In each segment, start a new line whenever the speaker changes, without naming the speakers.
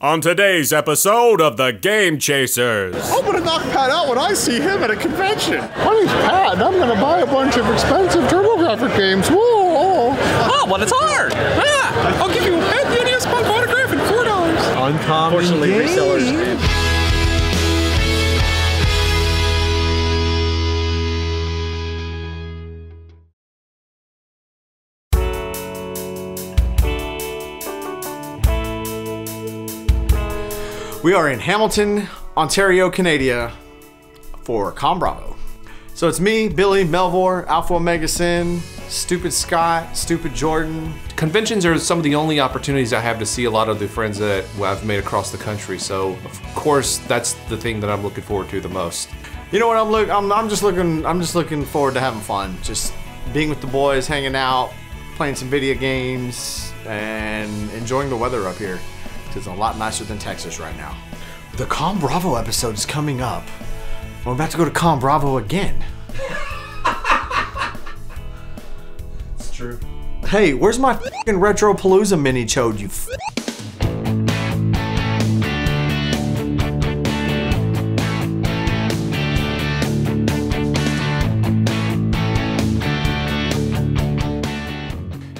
On today's episode of The Game Chasers.
I'm gonna knock Pat out when I see him at a convention. My name's Pat, and I'm gonna buy a bunch of expensive TurboGrafx games. Whoa!
Oh, well, it's hard. Yeah. I'll give you a NES Punk autograph and $4.
Uncommon
Fortunately, resellers.
We are in Hamilton, Ontario, Canada for ConBravo. So it's me, Billy, Melvor, Alphaomegasin, Stupid Scott, Stupid Jordan.
Conventions are some of the only opportunities I have to see a lot of the friends that I've made across the country. So of course that's the thing that I'm looking forward to the most.
You know what I'm just looking forward to having fun. Just being with the boys, hanging out, playing some video games, and enjoying the weather up here. It's a lot nicer than Texas right now. The ConBravo episode is coming up. We're about to go to ConBravo again.
It's true.
Hey, where's my f***ing Retropalooza mini chode, you f***?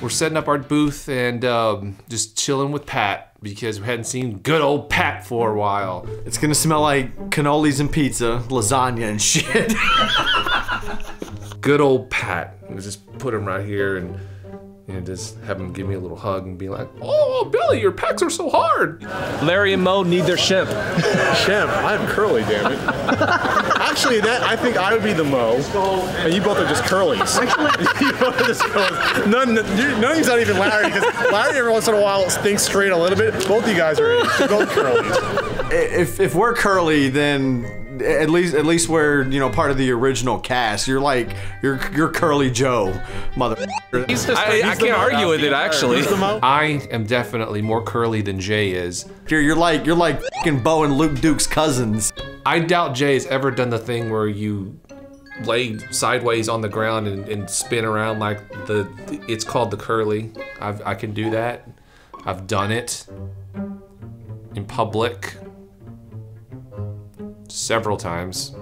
We're setting up our booth and just chilling with Pat because we hadn't seen good old Pat for a while.
It's gonna smell like cannolis and pizza, lasagna and shit.
Good old Pat. We just put him right here and just have him give me a little hug and be like, "Oh, Billy, your pecs are so hard."
Larry and Mo need their shimp.
Shemp, I'm curly, damn it. Actually, I think I would be the Mo, and you both are just curlies. Actually, you both are just curlies. None of you's not even Larry, because Larry every once in a while thinks straight a little bit. Both you guys are both curlies.
If we're curly, then at least we're, you know, part of the original cast. You're like you're Curly Joe, mother.
I can't argue with it actually. I am definitely more curly than Jay is.
You're like fucking Bo and Luke Duke's cousins.
I doubt Jay's ever done the thing where you lay sideways on the ground and spin around like it's called the curly. I can do that. I've done it in public several times.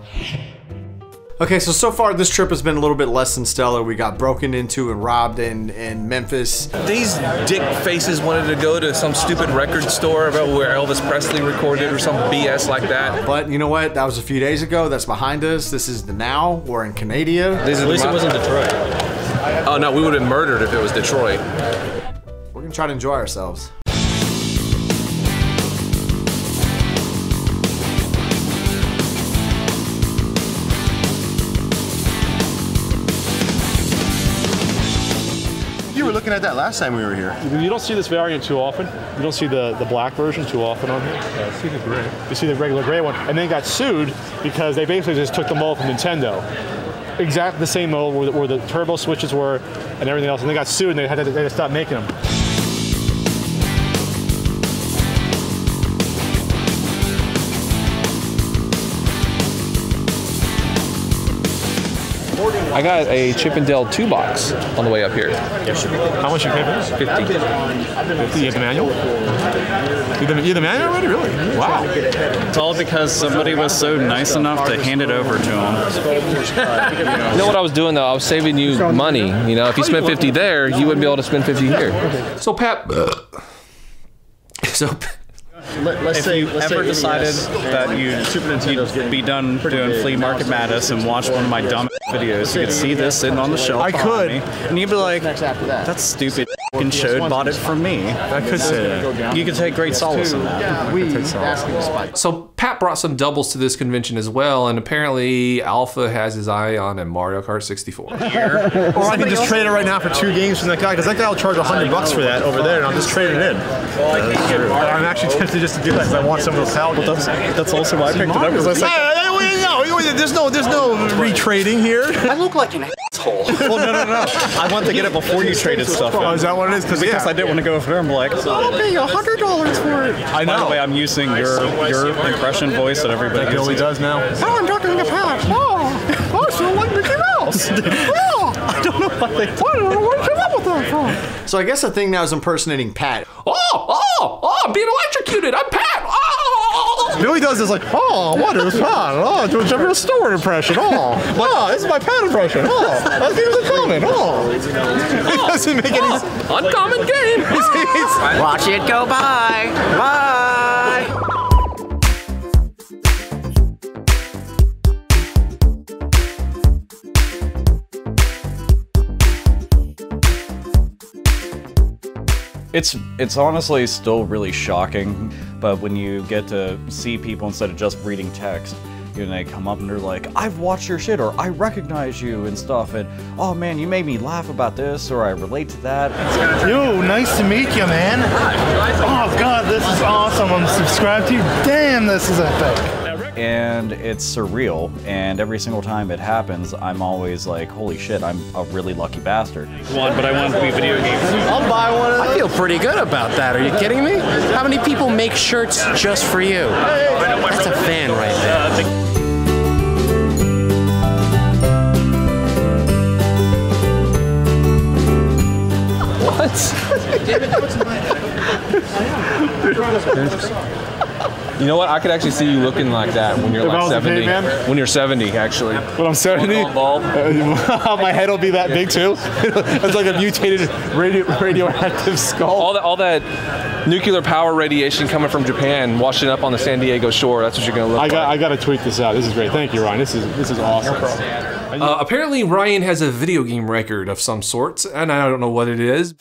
Okay, so far this trip has been a little bit less than stellar. We got broken into and robbed in Memphis.
These dick faces wanted to go to some stupid record store about where Elvis Presley recorded or some BS like that.
But you know what? That was a few days ago. That's behind us. This is the now. We're in Canada.
At least it wasn't Detroit.
Oh no, we would have been murdered if it was Detroit.
We're gonna try to enjoy ourselves.
Looking at that last time we were here.
You don't see this variant too often. You don't see the black version too often on here. Yeah, I see the gray. You see the regular gray one. And they got sued because they basically just took the mold from Nintendo. Exactly the same mold where the turbo switches were and everything else. And they got sued and they had to stop making them.
I got a Chip and Dale 2-box on the way up here.
How much you pay for this?
50.
50? You have the manual? You have the manual already? Really? Wow.
It's all because somebody was so nice enough to hand it over to him.
You know what I was doing though? I was saving you money. You know, if you spent 50 there, you wouldn't be able to spend 50 here. So Pat,
If you ever decided that you'd be done doing Flea Market Madness and watch one of my dumb videos, you could see this sitting on the shelf.
I could.
Me, and you'd be like, "That stupid f***ing chode bought it from me."
I could say that.
You could take great solace in that.
so Pat brought some doubles to this convention as well, and apparently Alpha has his eye on a Mario Kart 64.
Or I can just trade it right now for 2 games from that guy, because that guy will charge $100 for that over there, and I'll just trade it in. I'm actually tempted just to do that because I want some of those salad.
That's also why I picked it up, because I said,
there's no retrading here.
I look like an asshole. Well, no. I want to get it before you traded stuff.
Oh, is that what it is?
Because I didn't want to go for it. I'm like, I'll pay you $100 for it.
I know.
By the way, I'm using your impression voice that everybody
that Billy does now.
Oh, I'm talking to Pat. Oh, I feel like Mickey Mouse. Oh, I don't know why they. I don't know where you came up with that from.
So I guess the thing now is impersonating Pat.
Oh, I'm being electrocuted. I'm Pat.
does this like, oh, what is that? Oh, do a store impression. Oh, this is my pet impression. Oh, let's give us a comment. Oh. It doesn't make any sense.
Uncommon game.
Watch it go by. Bye.
It's honestly still really shocking, but when you get to see people instead of just reading text, you know, they come up and they're like, I've watched your shit, or I recognize you and stuff, and oh man, you made me laugh about this, or I relate to that.
Yo, nice to meet you, man. Oh god, this is awesome. I'm subscribed to you. Damn, this is epic.
And it's surreal, and every single time it happens, I'm always like, holy shit, I'm a really lucky bastard.
But I want it to be video games.
I'll buy one of those.
I feel pretty good about that. Are you kidding me? How many people make shirts just for you? That's a fan right there.
You know what? I could actually see you looking like that when you're like 70. When you're 70, actually.
When I'm 70, my head will be that big too. It's like a mutated radioactive skull.
All that nuclear power radiation coming from Japan, washing up on the San Diego shore. That's what you're gonna look like.
I got to tweet this out. This is great. Thank you, Ryan. This is awesome.
Apparently, Ryan has a video game record of some sort, and I don't know what it is.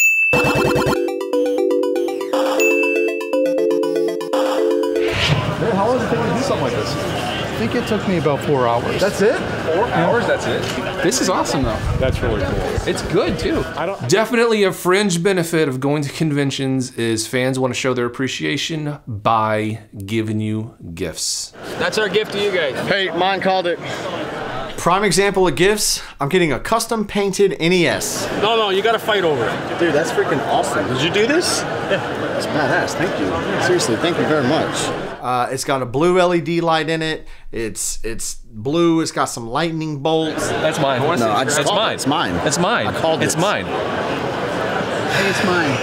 How long does it take to do something like this?
I think it took me about 4 hours.
That's it?
4 hours, that's it.
This is awesome, though.
That's really cool.
It's good, too.
Definitely a fringe benefit of going to conventions is fans want to show their appreciation by giving you gifts.
That's our gift to you guys.
Hey, mine called it.
Prime example of gifts, I'm getting a custom painted NES.
No, you gotta fight over it.
Dude, that's freaking awesome. Did you do this? Yeah. That's badass. Thank you. Seriously, thank you very much.
It's got a blue LED light in it. It's blue. It's got some lightning bolts.
That's mine.
No, I just
That's
called
mine.
it. It's mine.
That's mine.
I called
it's
it.
mine.
Hey, it's mine.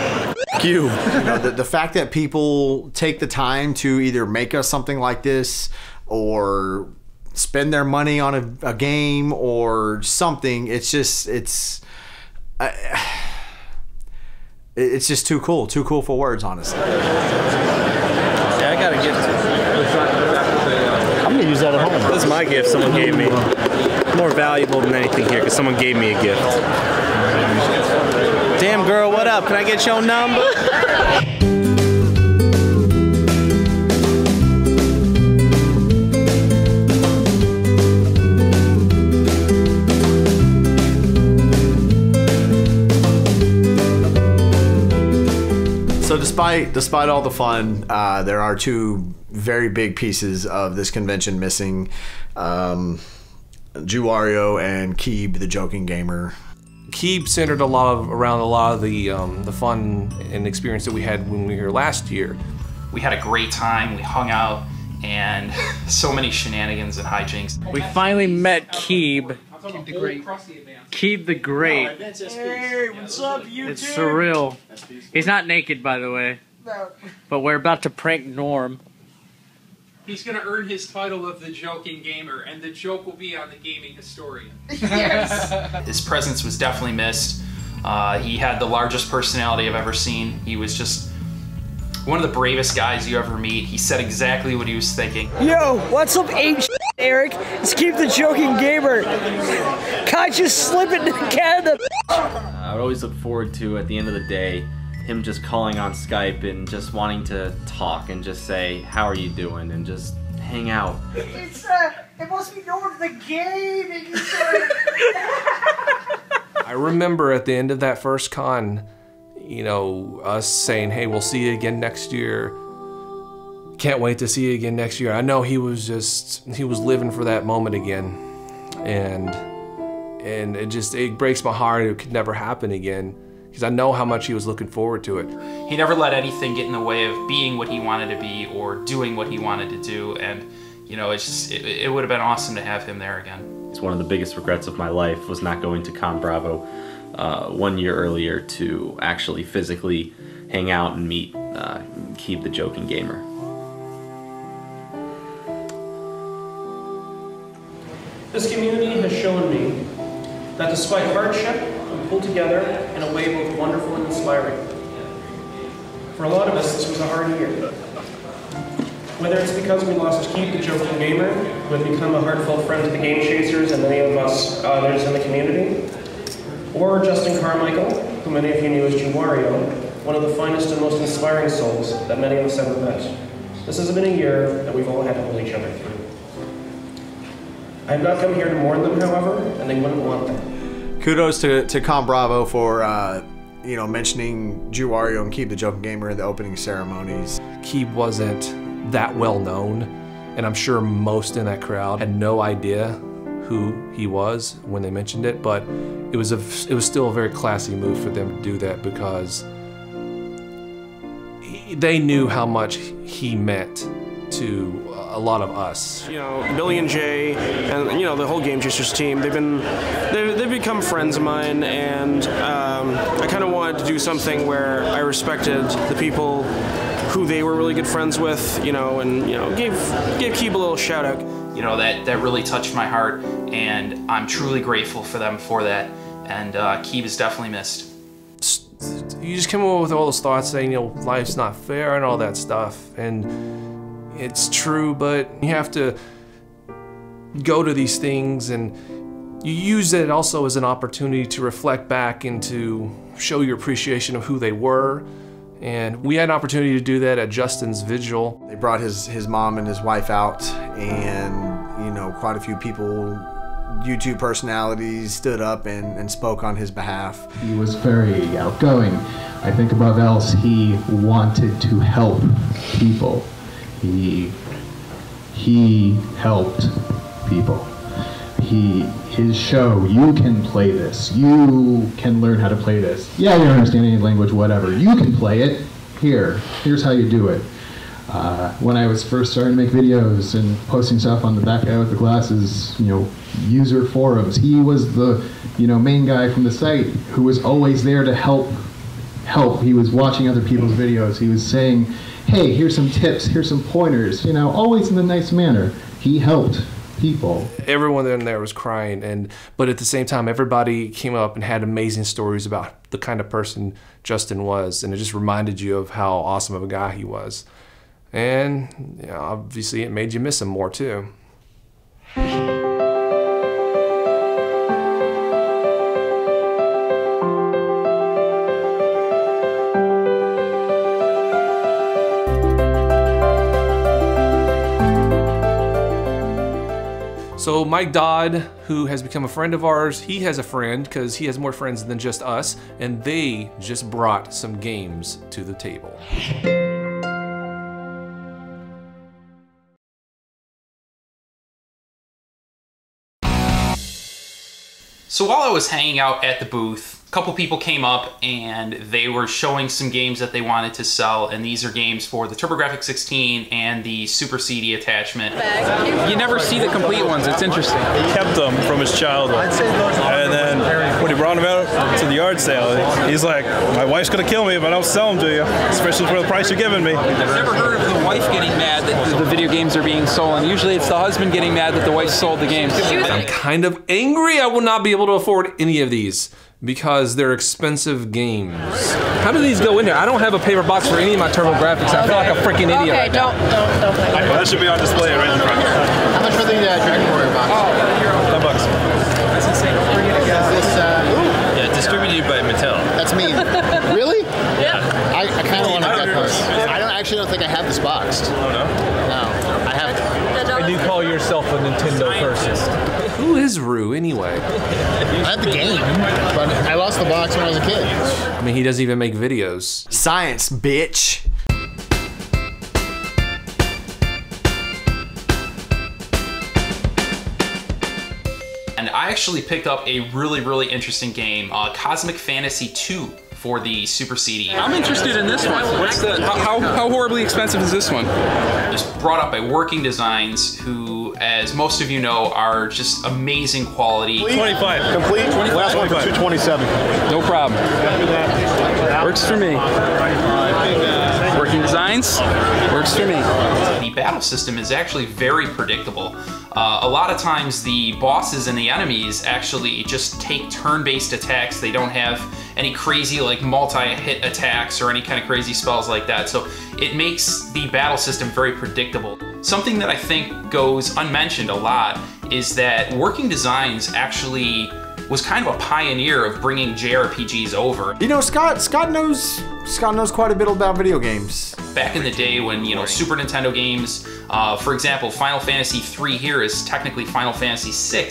Thank you.
You know, the fact that people take the time to either make us something like this or spend their money on a game or something, it's just too cool for words, honestly.
Yeah, I got a gift.
I'm gonna use that at home.
This is my gift someone gave me. More valuable than anything here, because someone gave me a gift. Damn girl, what up? Can I get your number?
So despite all the fun, there are two very big pieces of this convention missing. Juwario and Keeb, the joking gamer.
Keeb centered around a lot of the fun and experience that we had when we were here last year.
We had a great time. We hung out and so many shenanigans and hijinks.
We finally met Keeb. Keeb the Great. Keeb the Great.
Hey, what's up, YouTube?
It's surreal. He's not naked, by the way.
No.
But we're about to prank Norm.
He's going to earn his title of the joking gamer, and the joke will be on the gaming historian.
Yes. His presence was definitely missed. He had the largest personality I've ever seen. He was just one of the bravest guys you ever meet. He said exactly what he was thinking.
Yo, what's up, ape Eric? Let's keep the joking gamer. Can't you slip it to Canada?
I would always look forward to, at the end of the day, him just calling on Skype and just wanting to talk and just say, how are you doing? And just hang out.
It's, it must be Norm the gaming.
I remember at the end of that first con, you know, us saying, hey, we'll see you again next year. Can't wait to see you again next year. I know he was living for that moment again. And it breaks my heart. It could never happen again, because I know how much he was looking forward to it.
He never let anything get in the way of being what he wanted to be or doing what he wanted to do. And, you know, it would have been awesome to have him there again.
It's one of the biggest regrets of my life was not going to ConBravo 1 year earlier to actually physically hang out and meet Keeb the Joking Gamer.
This community has shown me that despite hardship, we pull together in a way both wonderful and inspiring. For a lot of us, this was a hard year. Whether it's because we lost Keith, the joking gamer, who had become a heartfelt friend to the Game Chasers and many of us others in the community, or Justin Carmichael, who many of you knew as Juwario, one of the finest and most inspiring souls that many of us ever met. This has been a year that we've all had to hold each other through. I have not come here to mourn them, however, and they wouldn't want them.
Kudos to ConBravo for you know, mentioning Juwario and Keeb the Joking Gamer in the opening ceremonies.
Keeb wasn't that well known, and I'm sure most in that crowd had no idea who he was when they mentioned it, but it was still a very classy move for them to do that because they knew how much he meant to a lot of us.
You know, Billy and Jay, and you know the whole Game Chasers team. They've become friends of mine, and I kind of wanted to do something where I respected the people who they were really good friends with, you know, and you know gave Keeb a little shout out.
You know, that really touched my heart, and I'm truly grateful for them for that. And Keeb is definitely missed.
You just come up with all those thoughts saying, you know, life's not fair and all that stuff, and it's true, but you have to go to these things and you use it also as an opportunity to reflect back and to show your appreciation of who they were. And we had an opportunity to do that at Justin's vigil.
They brought his mom and his wife out, and you know, quite a few people, YouTube personalities, stood up and spoke on his behalf.
He was very outgoing. I think above else, he wanted to help people. He helped people. His show, you can play this. You can learn how to play this. Yeah, you don't understand any language, whatever. You can play it. Here's how you do it. When I was first starting to make videos and posting stuff on the That Guy with the Glasses, you know, user forums, he was the, you know, main guy from the site who was always there to help. He was watching other people's videos. He was saying, hey, here's some tips, here's some pointers, you know, always in a nice manner. He helped people.
Everyone in there was crying, but at the same time, everybody came up and had amazing stories about the kind of person Justin was, and it just reminded you of how awesome of a guy he was. And you know, obviously it made you miss him more too. So Mike Dodd, who has become a friend of ours, he has a friend because he has more friends than just us, and they just brought some games to the table.
So while I was hanging out at the booth, a couple people came up and they were showing some games that they wanted to sell, and these are games for the TurboGrafx 16 and the Super CD attachment.
You never see the complete ones, it's interesting.
He kept them from his childhood, and then when he brought them out to the yard sale, he's like, my wife's gonna kill me if I don't sell them to you, especially for the price you're giving me.
I've never heard of the wife getting mad that the video games are being stolen. Usually it's the husband getting mad that the wife sold the games.
I'm kind of angry I will not be able to afford any of these because they're expensive games.
How do these go in there? I don't have a paper box for any of my TurboGrafx. I feel like a freaking idiot.
Okay, don't play. That should be on display right in front.
How much for the Dragon Warrior box?
$10.
That's insane.
Yeah,
distributed by Mattel.
That's me. Really?
Yeah.
I kind of want to get this. I don't think I have this boxed.
Oh no?
No, I haven't.
And you call yourself a Nintendo person?
Who is Rue anyway?
I had the game, but I lost the box when I was a kid.
I mean, he doesn't even make videos.
Science, bitch.
And I actually picked up a really interesting game, Cosmic Fantasy 2 for the Super CD.
I'm interested in this one. What's the how horribly expensive is this one?
It was brought up by Working Designs, who, as most of you know, are just amazing quality.
25.
Complete. Last one for 227.
No problem. Works for me.
Working
Working Designs works for me.
The battle system is actually very predictable. A lot of times the bosses and the enemies actually just take turn-based attacks. They don't have any crazy like multi-hit attacks or any kind of crazy spells like that. So it makes the battle system very predictable. Something that I think goes unmentioned a lot is that Working Designs actually was kind of a pioneer of bringing JRPGs over.
You know, Scott knows quite a bit about video games.
Back in the day when, you know, Super Nintendo games, for example, Final Fantasy III here is technically Final Fantasy VI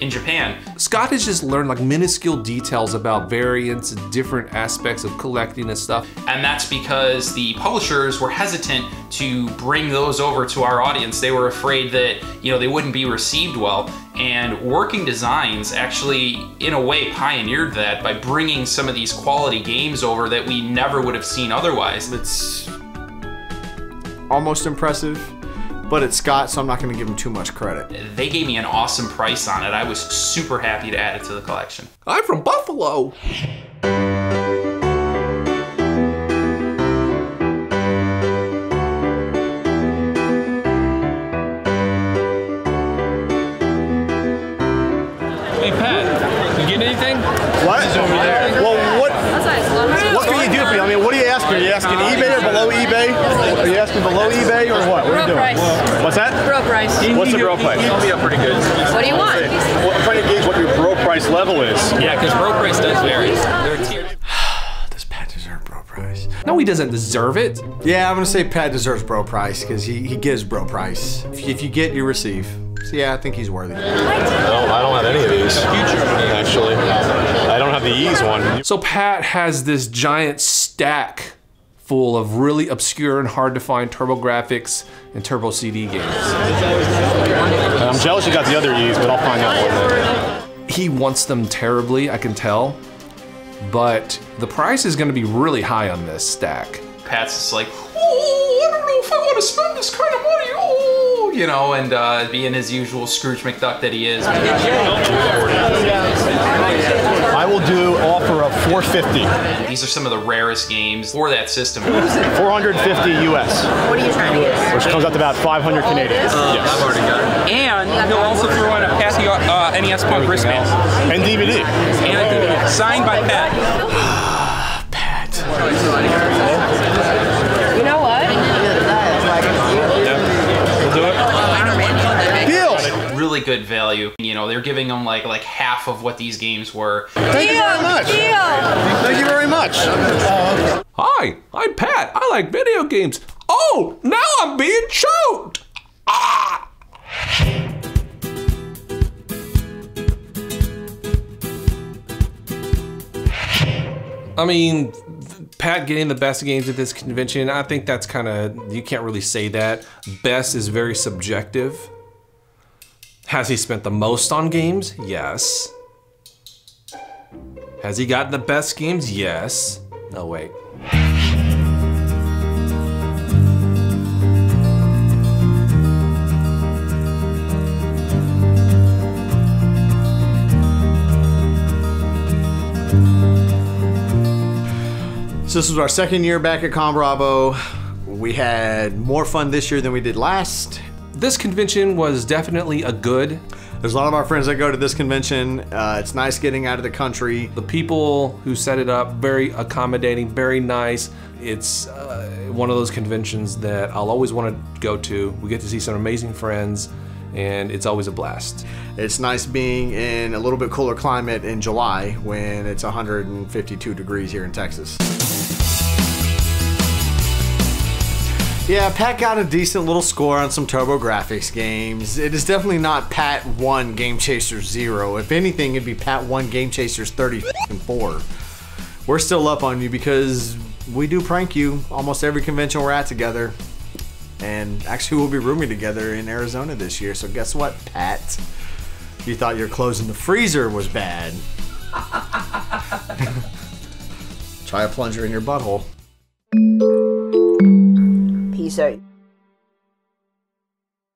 in Japan.
Scott has just learned like minuscule details about variants and different aspects of collecting and stuff.
And that's because the publishers were hesitant to bring those over to our audience. They were afraid that, you know, they wouldn't be received well. And Working Designs actually, in a way, pioneered that by bringing some of these quality games over that we never would have seen otherwise.
It's almost impressive, but it's Scott, so I'm not gonna give him too much credit.
They gave me an awesome price on it. I was super happy to add it to the collection.
I'm from Buffalo.
Hey Pat, you getting anything?
What?
Over there.
Well, what can you do for me? I mean, what are you asking? Are you asking eBay or below eBay? Are you asking below eBay or what? What are you doing?
Price.
What's that?
Bro price.
What's the bro price?
He'll be up pretty good.
What do you want?
Well, I'm trying to gauge what your bro price level is.
Yeah, because bro price does vary. There are tiers.
Does Pat deserve bro price?
No, he doesn't deserve it.
Yeah, I'm gonna say Pat deserves bro price because he gives bro price. If you get, you receive. So yeah, I think he's worthy.
I don't have any of these, actually. I don't have the Ease one.
So Pat has this giant stack full of really obscure and hard to find TurboGrafx and Turbo CD games.
I'm jealous you got the other E's, but I'll find out one day.
He wants them terribly, I can tell, but the price is gonna be really high on this stack.
Pat's just like, oh, I don't know if I want to spend this kind of money, oh, you know, and being his usual Scrooge McDuck that he is.
I will do offer of $450.
These are some of the rarest games for that system.
$450 US.
What are you trying to get?
Which comes out to about 500 Canadian. Yes.
I've already got it. And he'll also throw in a Patty NES Punk wristband.
And DVD.
And a DVD. Signed by Pat.
Pat.
You know what?
We'll do it.
Deal!
Really good value. You know, they're giving them like half of what these games were.
Thank you very much. Thank you very much.
Hi, I'm Pat. I like video games. Oh, now I'm being choked. Ah! I mean, Pat getting the best games at this convention, I think that's kind of, you can't really say that. Best is very subjective. Has he spent the most on games? Yes. Has he gotten the best games? Yes. No, wait.
So this was our second year back at ConBravo. We had more fun this year than we did last.
This convention was definitely a good.
There's a lot of our friends that go to this convention. It's nice getting out of the country.
The people who set it up, very accommodating, very nice. It's one of those conventions that I'll always want to go to. We get to see some amazing friends, and it's always a blast.
It's nice being in a little bit cooler climate in July when it's 152 degrees here in Texas. Yeah, Pat got a decent little score on some TurboGrafx games. It is definitely not Pat 1 Game Chasers 0. If anything, it'd be Pat 1 Game Chasers 34. We're still up on you because we do prank you almost every convention we're at together. And actually we'll be rooming together in Arizona this year, so guess what, Pat? You thought your clothes in the freezer was bad. Try a plunger in your butthole.
Peace out.